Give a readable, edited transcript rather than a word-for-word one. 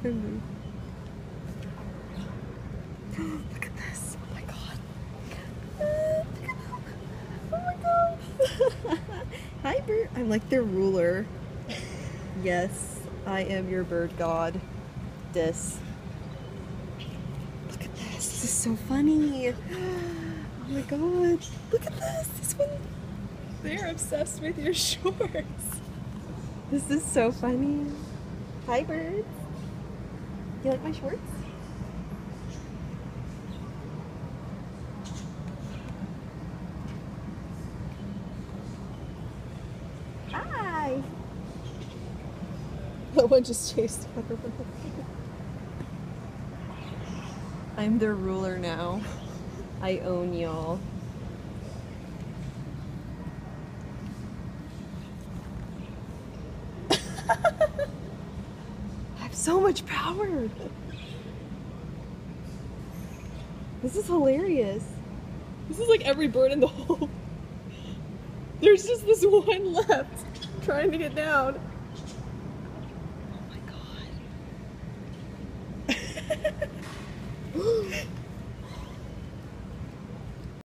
Look at this. Oh my god. Look at them. Oh my god. Hi, bird. I'm like their ruler. Yes, I am your bird god. This. Look at this. This is so funny. Oh my god. Look at this. This one. They're obsessed with your shorts. This is so funny. Hi, birds. You like my shorts? Hi. That one just chased her. I'm their ruler now. I own y'all. I have so much power. This is hilarious. This is like every bird in the whole. There's just this one left trying to get down. Oh my god.